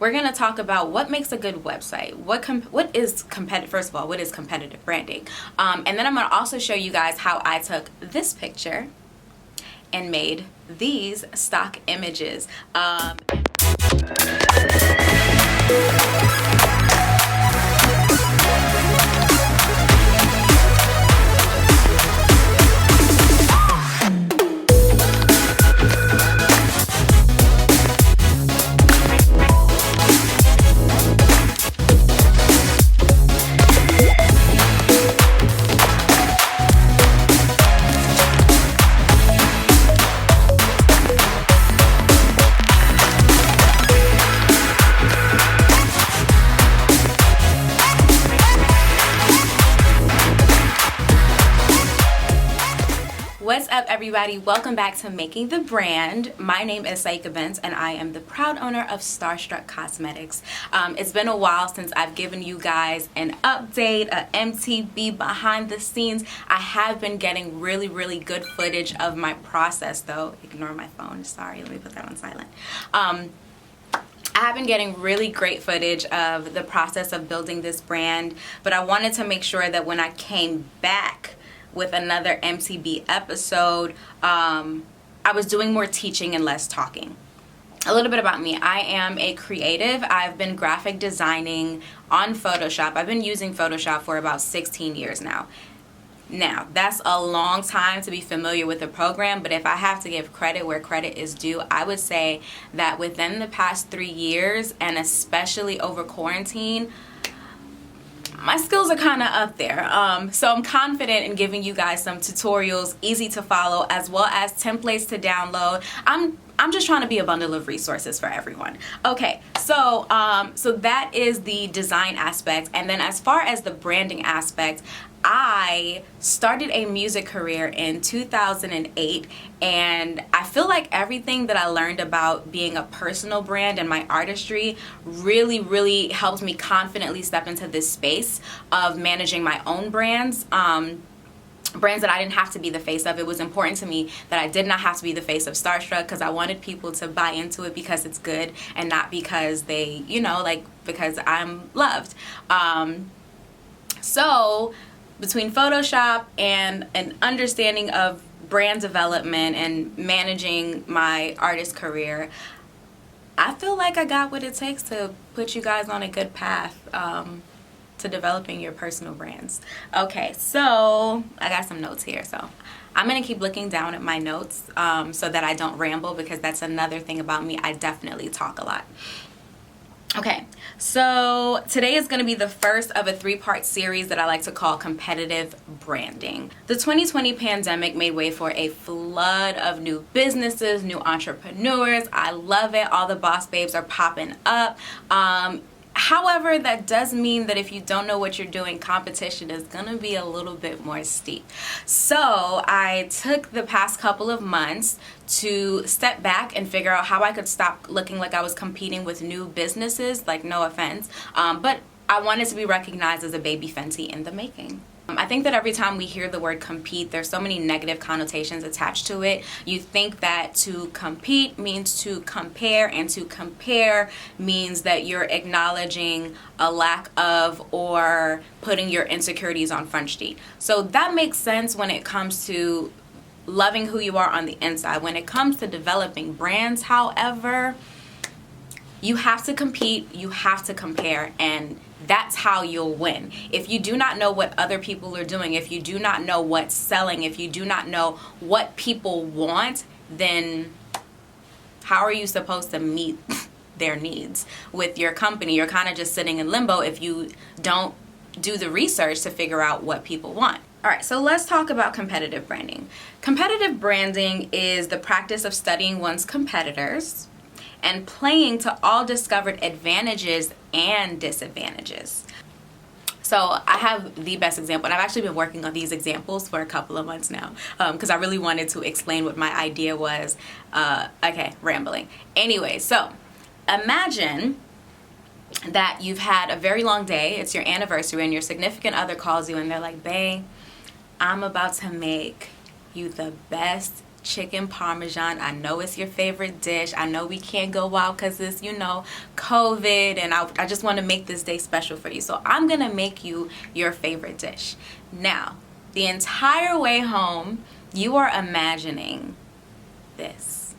We're going to talk about what makes a good website, what is competitive, first of all, what is competitive branding, and then I'm going to also show you guys how I took this picture and made these stock images. What's up, everybody? Welcome back to Making the Brand. My name is Saika Bince and I am the proud owner of Starstruck Cosmetics. It's been a while since I've given you guys an update, a MTV behind the scenes. I have been getting really good footage of my process though. Ignore my phone, sorry, let me put that on silent. I have been getting really great footage of the process of building this brand, but I wanted to make sure that when I came back with another MTV episode, I was doing more teaching and less talking. A little bit about me. I am a creative. I've been graphic designing on Photoshop. I've been using Photoshop for about 16 years now. Now, that's a long time to be familiar with the program, but if I have to give credit where credit is due, I would say that within the past 3 years, and especially over quarantine, my skills are kind of up there. So I'm confident in giving you guys some tutorials, easy to follow, as well as templates to download. I'm just trying to be a bundle of resources for everyone. Okay, so that is the design aspect. And then as far as the branding aspect, I started a music career in 2008, and I feel like everything that I learned about being a personal brand and my artistry really helped me confidently step into this space of managing my own brands. Brands that I didn't have to be the face of. It was important to me that I did not have to be the face of Starstruck because I wanted people to buy into it because it's good and not because they, because I'm loved. So between Photoshop and an understanding of brand development and managing my artist career, I feel like I got what it takes to put you guys on a good path to developing your personal brands. Okay, so I got some notes here. So I'm gonna keep looking down at my notes so that I don't ramble, because that's another thing about me. I definitely talk a lot. Okay, so today is going to be the first of a 3-part series that I like to call competitive branding. The 2020 pandemic made way for a flood of new businesses, new entrepreneurs. I love it. All the boss babes are popping up. However, that does mean that if you don't know what you're doing, competition is going to be a little bit more steep. So I took the past couple of months to step back and figure out how I could stop looking like I was competing with new businesses, like no offense, but I wanted to be recognized as a baby Fenty in the making. I think that every time we hear the word compete, there's so many negative connotations attached to it. You think that to compete means to compare, and to compare means that you're acknowledging a lack of or putting your insecurities on Front Street. So that makes sense when it comes to loving who you are on the inside. When it comes to developing brands, however, you have to compete, you have to compare, and that's how you'll win. If you do not know what other people are doing, if you do not know what's selling, if you do not know what people want, then how are you supposed to meet their needs with your company? You're kind of just sitting in limbo if you don't do the research to figure out what people want. All right, so let's talk about competitive branding. Competitive branding is the practice of studying one's competitors and playing to all discovered advantages and disadvantages. So I have the best example, and I've actually been working on these examples for a couple of months now because I really wanted to explain what my idea was. Okay, rambling. Anyway, so imagine that you've had a very long day, it's your anniversary, and your significant other calls you and they're like, babe, I'm about to make you the best chicken parmesan. I know it's your favorite dish. I know we can't go out because it's, COVID, and I just want to make this day special for you. So I'm going to make you your favorite dish. Now, the entire way home, you are imagining this.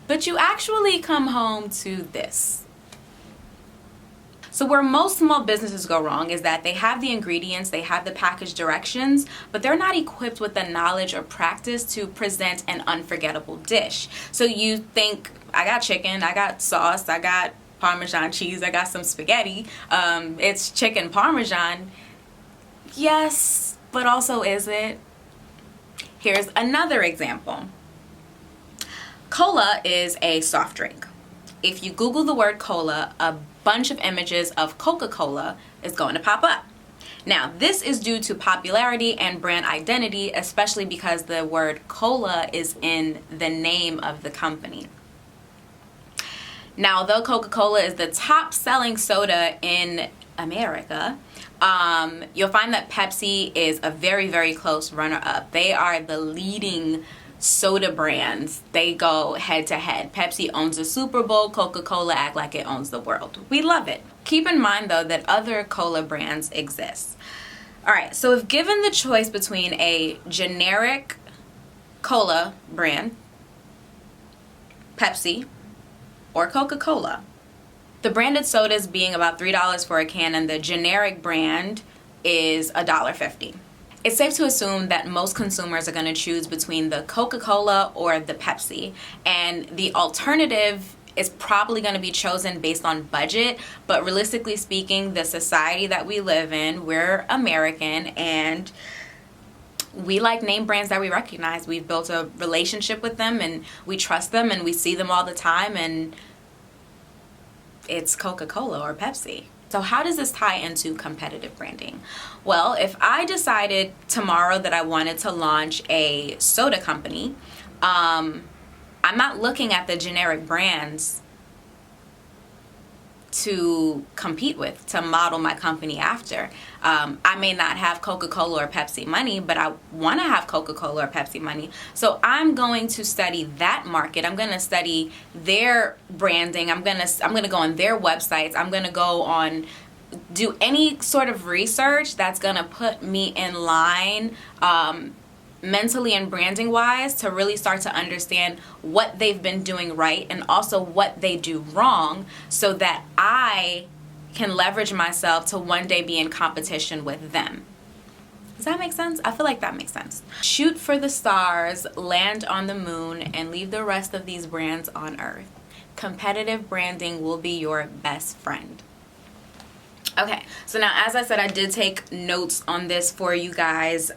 But you actually come home to this. So where most small businesses go wrong is that they have the ingredients, they have the package directions, but they're not equipped with the knowledge or practice to present an unforgettable dish. So you think, I got chicken, I got sauce, I got Parmesan cheese, I got some spaghetti. It's chicken Parmesan. Yes, but also is it? Here's another example. Cola is a soft drink. If you Google the word cola, a bunch of images of Coca-Cola is going to pop up. Now, this is due to popularity and brand identity, especially because the word cola is in the name of the company. Now, though Coca-Cola is the top-selling soda in America, you'll find that Pepsi is a very, very close runner-up. They are the leading soda brands. They go head to head. Pepsi owns the Super Bowl. Coca-Cola act like it owns the world. We love it. Keep in mind, though, that other cola brands exist. All right, so if given the choice between a generic cola brand, Pepsi, or Coca-Cola, the branded sodas being about $3 for a can and the generic brand is $1.50. It's safe to assume that most consumers are going to choose between the Coca-Cola or the Pepsi, and the alternative is probably going to be chosen based on budget, but realistically speaking, the society that we live in, we're American, and we like name brands that we recognize. We've built a relationship with them, and we trust them, and we see them all the time, and it's Coca-Cola or Pepsi. So how does this tie into competitive branding? Well, if I decided tomorrow that I wanted to launch a soda company, I'm not looking at the generic brands to compete with, to model my company after. I may not have Coca-Cola or Pepsi money, but I want to have Coca-Cola or Pepsi money. So I'm going to study that market. I'm going to study their branding. I'm going to go on their websites. I'm going to go on, do any sort of research that's going to put me in line mentally and branding wise to really start to understand what they've been doing right and also what they do wrong, so that I can leverage myself to one day be in competition with them. Does that make sense? I feel like that makes sense. Shoot for the stars, land on the moon, and leave the rest of these brands on earth. Competitive branding will be your best friend. Okay, so now, as I said, I did take notes on this for you guys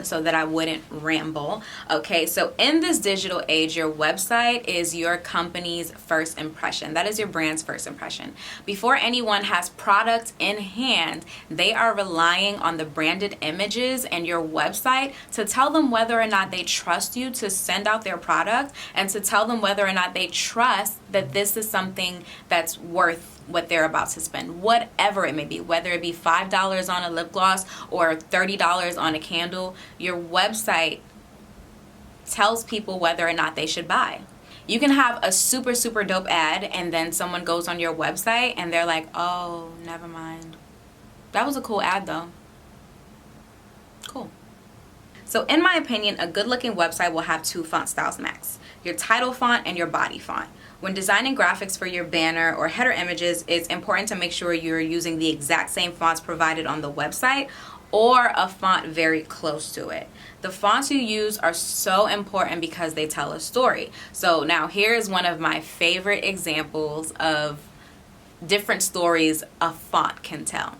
so that I wouldn't ramble. Okay, so in this digital age, your website is your company's first impression. That is your brand's first impression. Before anyone has product in hand, they are relying on the branded images and your website to tell them whether or not they trust you to send out their product, and to tell them whether or not they trust that this is something that's worth what they're about to spend, whatever it may be, whether it be $5 on a lip gloss or $30 on a candle. Your website tells people whether or not they should buy. You can have a super, super dope ad, and then someone goes on your website and they're like, oh, never mind. That was a cool ad though. Cool. So in my opinion, a good looking website will have two font styles max: your title font and your body font. When designing graphics for your banner or header images, it's important to make sure you're using the exact same fonts provided on the website, or a font very close to it. The fonts you use are so important because they tell a story. So now here's one of my favorite examples of different stories a font can tell.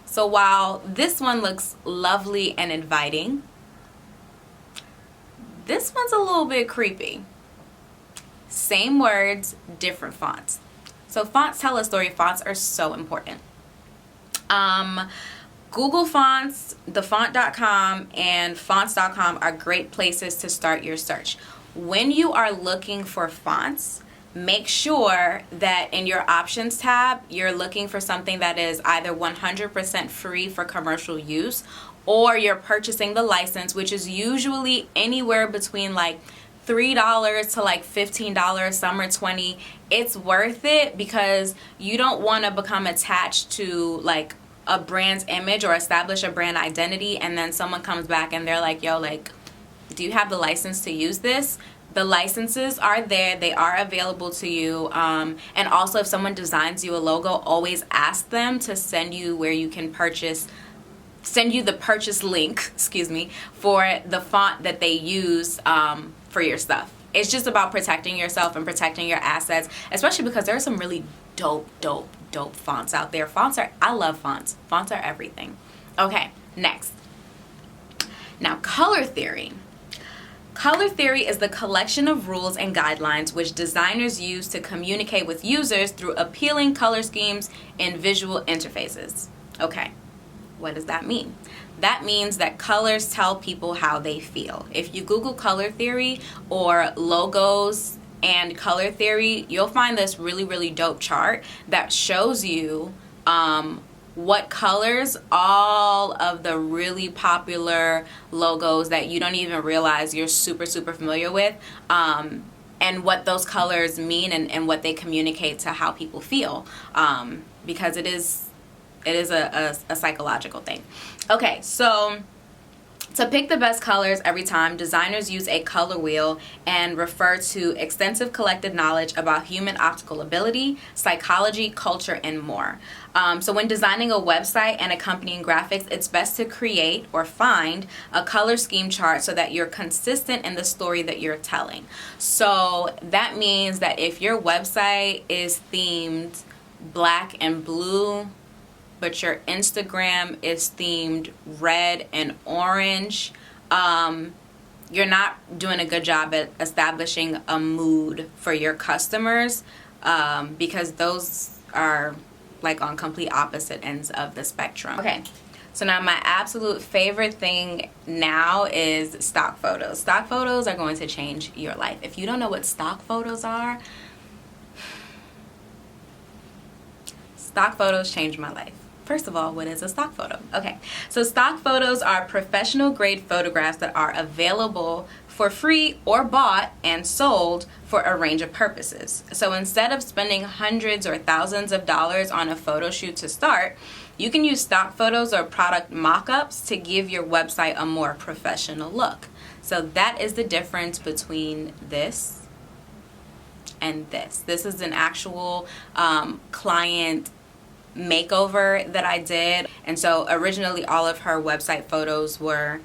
So while this one looks lovely and inviting, this one's a little bit creepy. Same words, different fonts. So fonts tell a story. Fonts are so important. Google Fonts, thefont.com, and fonts.com are great places to start your search. When you are looking for fonts, make sure that in your options tab, you're looking for something that is either 100% free for commercial use, or you're purchasing the license, which is usually anywhere between like $3 to like $15, some are $20. It's worth it because you don't want to become attached to like a brand's image or establish a brand identity, and then someone comes back and they're like, yo, like, do you have the license to use this? The licenses are there. They are available to you. And also, if someone designs you a logo, always ask them to send you where you can send you the purchase link, excuse me, for the font that they use for your stuff. It's just about protecting yourself and protecting your assets, especially because there are some really dope fonts out there. I love fonts. Fonts are everything. Okay, next. Now, color theory. Color theory is the collection of rules and guidelines which designers use to communicate with users through appealing color schemes and visual interfaces. Okay, what does that mean? That means that colors tell people how they feel. If you Google color theory or logos and color theory, you'll find this really dope chart that shows you what colors all of the really popular logos that you don't even realize you're super familiar with, and what those colors mean and what they communicate to how people feel, because it is a psychological thing. Okay, so to pick the best colors every time, designers use a color wheel and refer to extensive collective knowledge about human optical ability, psychology, culture, and more. So when designing a website and accompanying graphics, it's best to create or find a color scheme chart so that you're consistent in the story that you're telling. So that means that if your website is themed black and blue, but your Instagram is themed red and orange, you're not doing a good job at establishing a mood for your customers, because those are like on complete opposite ends of the spectrum. Okay, so now my absolute favorite thing now is stock photos. Stock photos are going to change your life. If you don't know what stock photos are, stock photos changed my life. First of all, what is a stock photo? Okay, so stock photos are professional grade photographs that are available for free or bought and sold for a range of purposes. So instead of spending hundreds or thousands of dollars on a photo shoot to start, you can use stock photos or product mock-ups to give your website a more professional look. So that is the difference between this and this. This is an actual client makeover that I did. And so originally all of her website photos were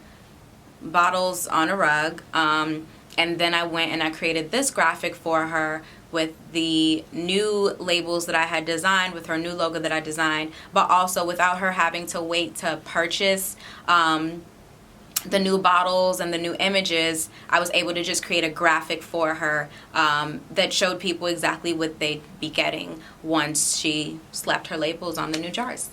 bottles on a rug, and then I went and I created this graphic for her with the new labels that I had designed, with her new logo that I designed, but also without her having to wait to purchase the new bottles and the new images. I was able to just create a graphic for her that showed people exactly what they'd be getting once she slapped her labels on the new jars.